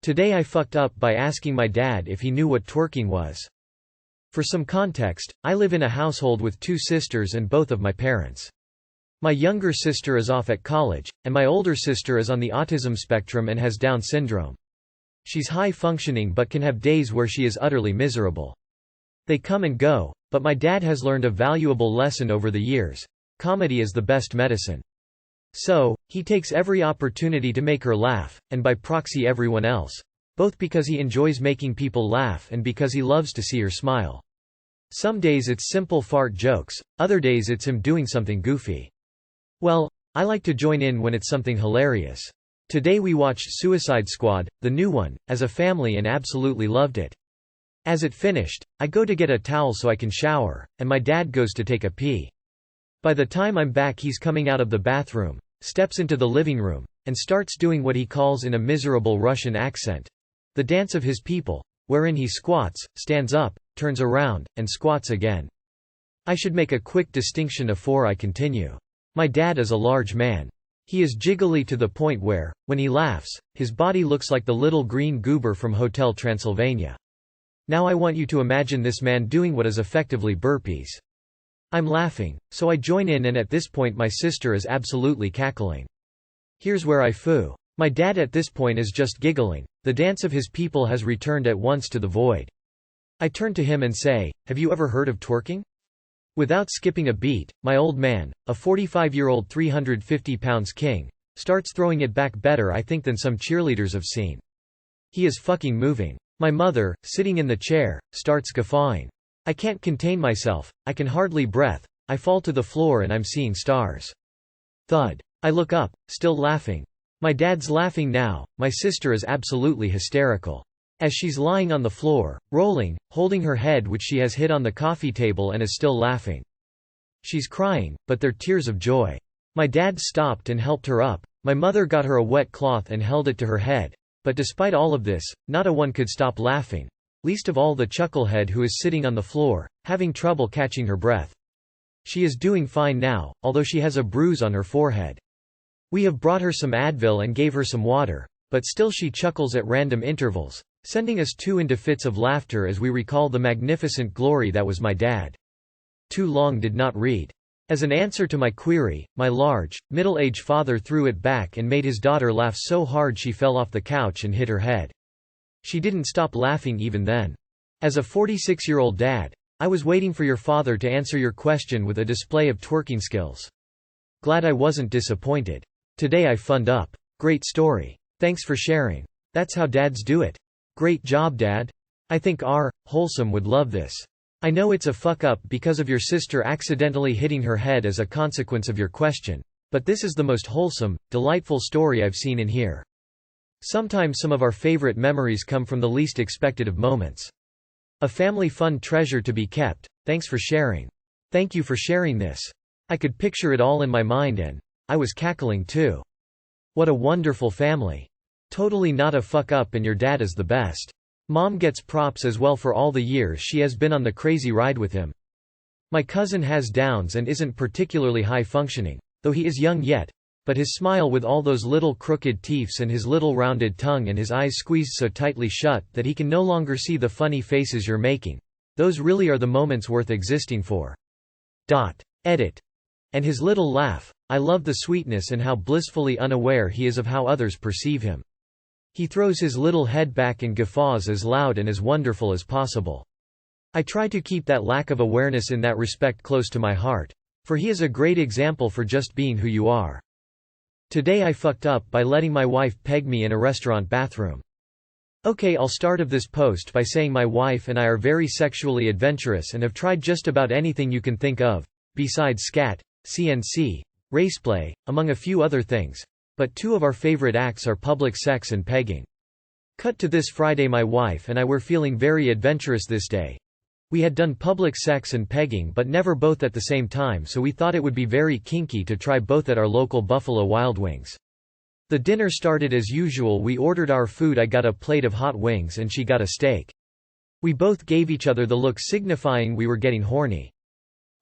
Today I fucked up by asking my dad if he knew what twerking was. For some context, I live in a household with 2 sisters and both of my parents. My younger sister is off at college, and my older sister is on the autism spectrum and has Down syndrome. She's high functioning but can have days where she is utterly miserable. They come and go, but my dad has learned a valuable lesson over the years: comedy is the best medicine. So, he takes every opportunity to make her laugh, and by proxy everyone else. Both because he enjoys making people laugh and because he loves to see her smile. Some days it's simple fart jokes, other days it's him doing something goofy. Well, I like to join in when it's something hilarious. Today we watched Suicide Squad, the new one, as a family and absolutely loved it. As it finished, I go to get a towel so I can shower, and my dad goes to take a pee. By the time I'm back he's coming out of the bathroom, steps into the living room, and starts doing what he calls in a miserable Russian accent the dance of his people, wherein he squats, stands up, turns around, and squats again. I should make a quick distinction before I continue. My dad is a large man. He is jiggly to the point where, when he laughs, his body looks like the little green goober from Hotel Transylvania. Now I want you to imagine this man doing what is effectively burpees. I'm laughing, so I join in, and at this point my sister is absolutely cackling. Here's where I foo. My dad at this point is just giggling. The dance of his people has returned at once to the void. I turn to him and say, "Have you ever heard of twerking?" Without skipping a beat, my old man, a 45-year-old 350 pounds king, starts throwing it back better I think than some cheerleaders have seen. He is fucking moving. My mother, sitting in the chair, starts guffawing. I can't contain myself, I can hardly breathe, I fall to the floor and I'm seeing stars. Thud. I look up, still laughing. My dad's laughing now, my sister is absolutely hysterical. As she's lying on the floor, rolling, holding her head which she has hit on the coffee table and is still laughing. She's crying, but they're tears of joy. My dad stopped and helped her up, my mother got her a wet cloth and held it to her head. But despite all of this, not a one could stop laughing. Least of all the chucklehead who is sitting on the floor, having trouble catching her breath. She is doing fine now, although she has a bruise on her forehead. We have brought her some Advil and gave her some water, but still she chuckles at random intervals, sending us two into fits of laughter as we recall the magnificent glory that was my dad. Too long did not read. As an answer to my query, my large, middle-aged father threw it back and made his daughter laugh so hard she fell off the couch and hit her head. She didn't stop laughing even then. As a 46-year-old dad, I was waiting for your father to answer your question with a display of twerking skills. Glad I wasn't disappointed. Today I funned up. Great story. Thanks for sharing. That's how dads do it. Great job, Dad. I think Wholesome would love this. I know it's a fuck up because of your sister accidentally hitting her head as a consequence of your question, but this is the most wholesome, delightful story I've seen in here. Sometimes some of our favorite memories come from the least expected of moments. A family fun treasure to be kept. Thanks for sharing. Thank you for sharing this. I could picture it all in my mind and I was cackling too. What a wonderful family. Totally not a fuck up, and your dad is the best. Mom gets props as well for all the years she has been on the crazy ride with him. My cousin has Downs and isn't particularly high functioning, though he is young yet, but his smile with all those little crooked teeths and his little rounded tongue and his eyes squeezed so tightly shut that he can no longer see the funny faces you're making. Those really are the moments worth existing for. Edit. And his little laugh. I love the sweetness and how blissfully unaware he is of how others perceive him. He throws his little head back and guffaws as loud and as wonderful as possible. I try to keep that lack of awareness in that respect close to my heart, for he is a great example for just being who you are. Today I fucked up by letting my wife peg me in a restaurant bathroom. Okay, I'll start of this post by saying my wife and I are very sexually adventurous and have tried just about anything you can think of, besides scat, CNC, raceplay, among a few other things. But two of our favorite acts are public sex and pegging. Cut to this Friday, my wife and I were feeling very adventurous this day. We had done public sex and pegging but never both at the same time, so we thought it would be very kinky to try both at our local Buffalo Wild Wings. The dinner started as usual. We ordered our food. I got a plate of hot wings and she got a steak. We both gave each other the look signifying we were getting horny.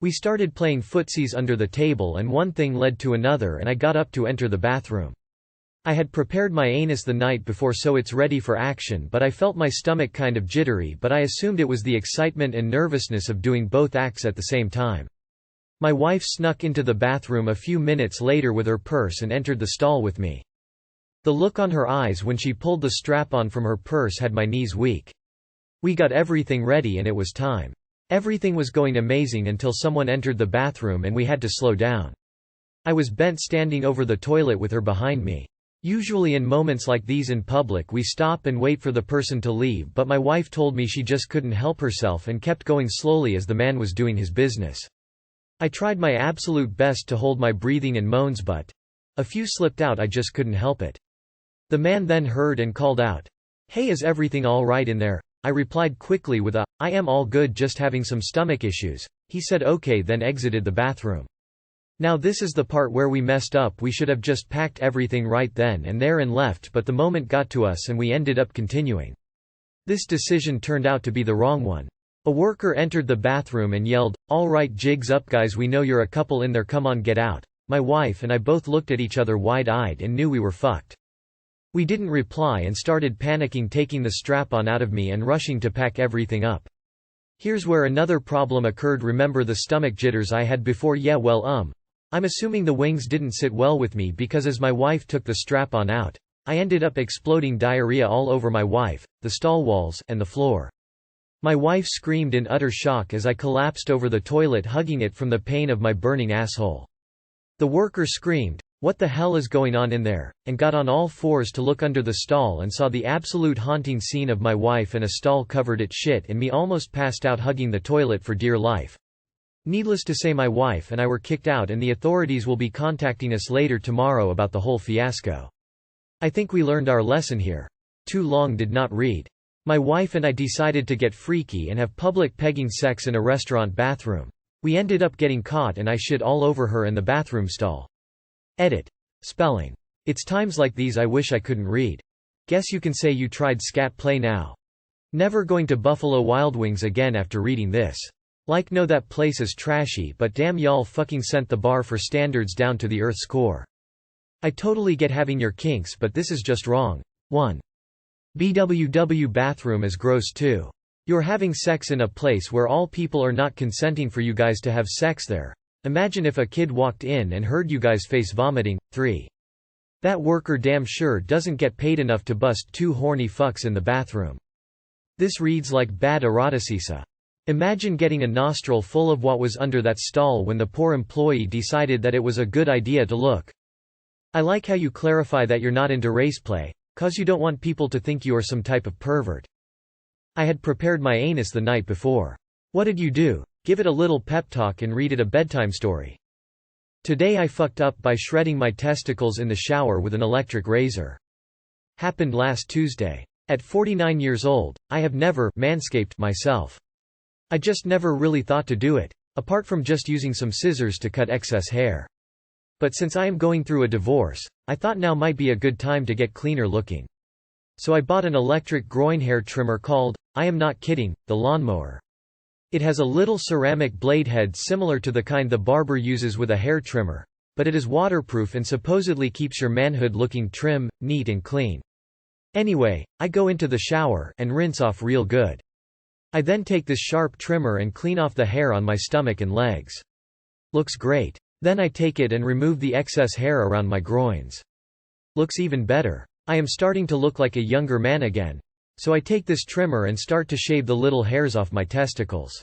We started playing footsies under the table and one thing led to another and I got up to enter the bathroom. I had prepared my anus the night before so it's ready for action, but I felt my stomach kind of jittery, but I assumed it was the excitement and nervousness of doing both acts at the same time. My wife snuck into the bathroom a few minutes later with her purse and entered the stall with me. The look on her eyes when she pulled the strap on from her purse had my knees weak. We got everything ready and it was time. Everything was going amazing until someone entered the bathroom and we had to slow down. I was bent standing over the toilet with her behind me. Usually in moments like these in public we stop and wait for the person to leave, but my wife told me she just couldn't help herself and kept going slowly as the man was doing his business. I tried my absolute best to hold my breathing and moans, but a few slipped out. I just couldn't help it. The man then heard and called out, "Hey, is everything all right in there?" I replied quickly with a, "I am all good, just having some stomach issues." He said okay, then exited the bathroom. Now this is the part where we messed up. We should have just packed everything right then and there and left, but the moment got to us and we ended up continuing. This decision turned out to be the wrong one. A worker entered the bathroom and yelled, "All right, jigs up guys, we know you're a couple in there, come on, get out." My wife and I both looked at each other wide-eyed and knew we were fucked. We didn't reply and started panicking, taking the strap-on out of me and rushing to pack everything up. Here's where another problem occurred. Remember the stomach jitters I had before? Yeah, well, I'm assuming the wings didn't sit well with me because as my wife took the strap-on out, I ended up exploding diarrhea all over my wife, the stall walls, and the floor. My wife screamed in utter shock as I collapsed over the toilet, hugging it from the pain of my burning asshole. The worker screamed, "What the hell is going on in there?" and got on all fours to look under the stall and saw the absolute haunting scene of my wife and a stall covered in shit and me almost passed out hugging the toilet for dear life. Needless to say, my wife and I were kicked out and the authorities will be contacting us later tomorrow about the whole fiasco. I think we learned our lesson here. Too long did not read. My wife and I decided to get freaky and have public pegging sex in a restaurant bathroom. We ended up getting caught and I shit all over her in the bathroom stall. Edit. Spelling. It's times like these I wish I couldn't read. Guess you can say you tried scat play now. Never going to Buffalo Wild Wings again after reading this. Like, no, that place is trashy, but damn, y'all fucking sent the bar for standards down to the Earth's core. I totally get having your kinks, but this is just wrong. 1. BWW bathroom is gross too. You're having sex in a place where all people are not consenting for you guys to have sex there. Imagine if a kid walked in and heard you guys face vomiting. 3. That worker damn sure doesn't get paid enough to bust two horny fucks in the bathroom. This reads like bad eroticisa. Imagine getting a nostril full of what was under that stall when the poor employee decided that it was a good idea to look. I like how you clarify that you're not into race play, cause you don't want people to think you are some type of pervert. I had prepared my anus the night before. What did you do? Give it a little pep talk and read it a bedtime story. Today I fucked up by shredding my testicles in the shower with an electric razor. Happened last Tuesday. At 49 years old, I have never manscaped myself. I just never really thought to do it, apart from just using some scissors to cut excess hair. But since I am going through a divorce, I thought now might be a good time to get cleaner looking. So I bought an electric groin hair trimmer called, I am not kidding, the lawnmower. It has a little ceramic blade head similar to the kind the barber uses with a hair trimmer, but it is waterproof and supposedly keeps your manhood looking trim, neat and clean. Anyway, I go into the shower and rinse off real good. I then take this sharp trimmer and clean off the hair on my stomach and legs. Looks great. Then I take it and remove the excess hair around my groins. Looks even better. I am starting to look like a younger man again. So I take this trimmer and start to shave the little hairs off my testicles.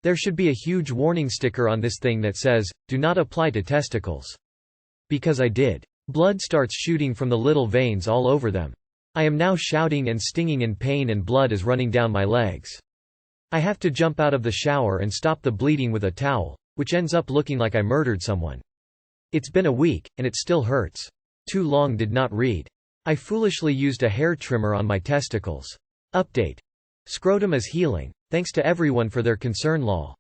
There should be a huge warning sticker on this thing that says, "Do not apply to testicles." Because I did. Blood starts shooting from the little veins all over them. I am now shouting and stinging in pain and blood is running down my legs. I have to jump out of the shower and stop the bleeding with a towel, which ends up looking like I murdered someone. It's been a week, and it still hurts. Too long did not read. I foolishly used a hair trimmer on my testicles. Update. Scrotum is healing. Thanks to everyone for their concern. Lol.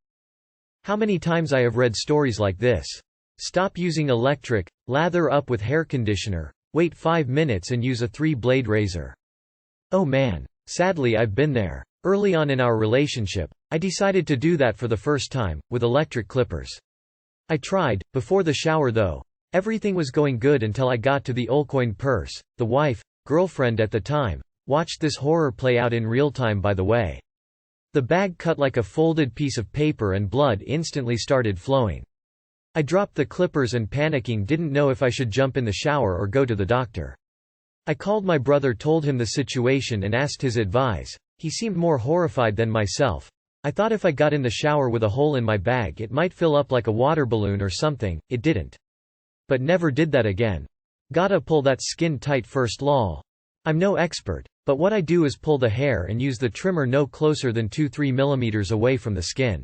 How many times I have read stories like this. Stop using electric, lather up with hair conditioner, wait 5 minutes and use a 3-blade razor. Oh man. Sadly I've been there. Early on in our relationship, I decided to do that for the first time, with electric clippers. I tried, before the shower though, Everything was going good until I got to the Olcoin purse. The wife, girlfriend at the time, watched this horror play out in real time by the way. The bag cut like a folded piece of paper and blood instantly started flowing. I dropped the clippers and panicking didn't know if I should jump in the shower or go to the doctor. I called my brother, told him the situation and asked his advice. He seemed more horrified than myself. I thought if I got in the shower with a hole in my bag it might fill up like a water balloon or something, it didn't. But never did that again. Gotta pull that skin tight first lol. I'm no expert, but what I do is pull the hair and use the trimmer no closer than 2-3 mm away from the skin.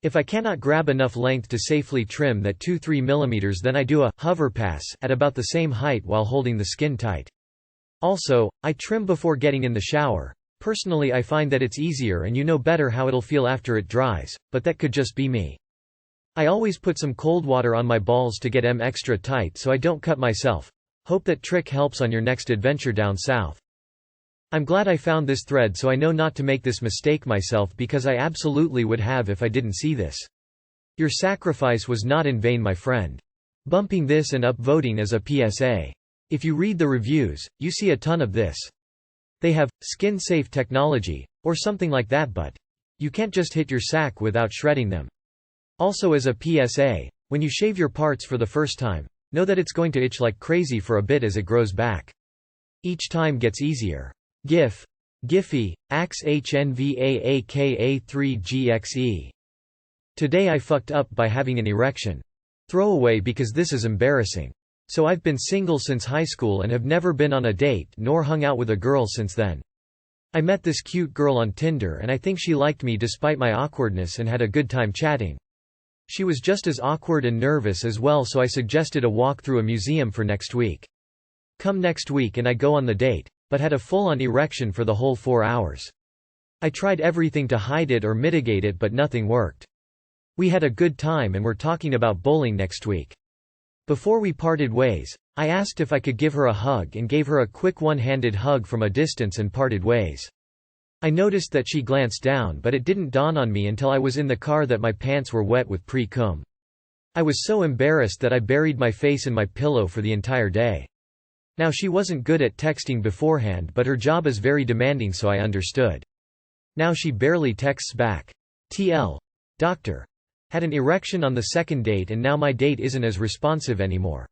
If I cannot grab enough length to safely trim that 2-3 mm, then I do a hover pass at about the same height while holding the skin tight. Also, I trim before getting in the shower. Personally I find that it's easier and you know better how it'll feel after it dries, but that could just be me. I always put some cold water on my balls to get 'em extra tight so I don't cut myself. Hope that trick helps on your next adventure down south. I'm glad I found this thread so I know not to make this mistake myself, because I absolutely would have if I didn't see this. Your sacrifice was not in vain, my friend. Bumping this and upvoting as a PSA. If you read the reviews, you see a ton of this. They have skin-safe technology, or something like that, but you can't just hit your sack without shredding them. Also as a PSA, when you shave your parts for the first time, know that it's going to itch like crazy for a bit as it grows back. Each time gets easier. GIF. Giphy, AX HNVAAKA3GXE. Today I fucked up by having an erection. Throwaway because this is embarrassing. So I've been single since high school and have never been on a date nor hung out with a girl since then. I met this cute girl on Tinder and I think she liked me despite my awkwardness and had a good time chatting. She was just as awkward and nervous as well, so I suggested a walk through a museum for next week. Come next week and I go on the date, but had a full-on erection for the whole 4 hours. I tried everything to hide it or mitigate it but nothing worked. We had a good time and we're talking about bowling next week. Before we parted ways, I asked if I could give her a hug and gave her a quick one-handed hug from a distance and parted ways. I noticed that she glanced down, but it didn't dawn on me until I was in the car that my pants were wet with pre-cum. I was so embarrassed that I buried my face in my pillow for the entire day. Now she wasn't good at texting beforehand, but her job is very demanding, so I understood. Now she barely texts back. TL. Doctor. Had an erection on the second date and now my date isn't as responsive anymore.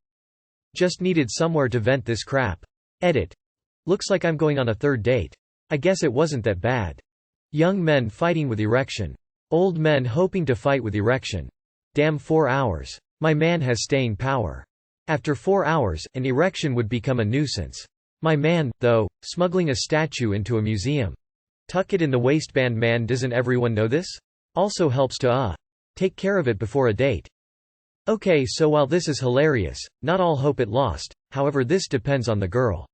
Just needed somewhere to vent this crap. Edit. Looks like I'm going on a third date. I guess it wasn't that bad. Young men fighting with erection. Old men hoping to fight with erection. Damn, 4 hours. My man has staying power. After 4 hours, an erection would become a nuisance. My man, though, smuggling a statue into a museum. Tuck it in the waistband, man. Doesn't everyone know this? Also helps to take care of it before a date. Okay, so while this is hilarious, not all hope it lost, however this depends on the girl.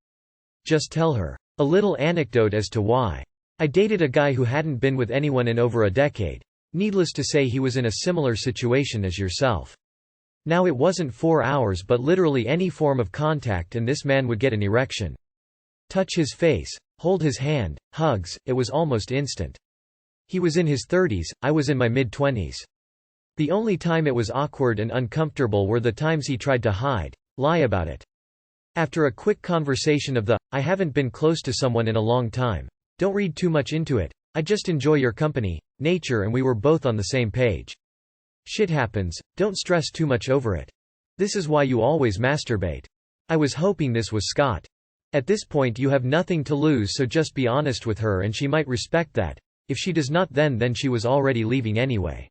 Just tell her. A little anecdote as to why. I dated a guy who hadn't been with anyone in over a decade. Needless to say he was in a similar situation as yourself. Now it wasn't 4 hours but literally any form of contact and this man would get an erection. Touch his face, hold his hand, hugs, it was almost instant. He was in his 30s, I was in my mid-20s. The only time it was awkward and uncomfortable were the times he tried to lie about it. After a quick conversation of the, I haven't been close to someone in a long time. Don't read too much into it. I just enjoy your company, nature, and we were both on the same page. Shit happens, don't stress too much over it. This is why you always masturbate. I was hoping this was Scott. At this point you have nothing to lose, so just be honest with her and she might respect that. If she does not, then she was already leaving anyway.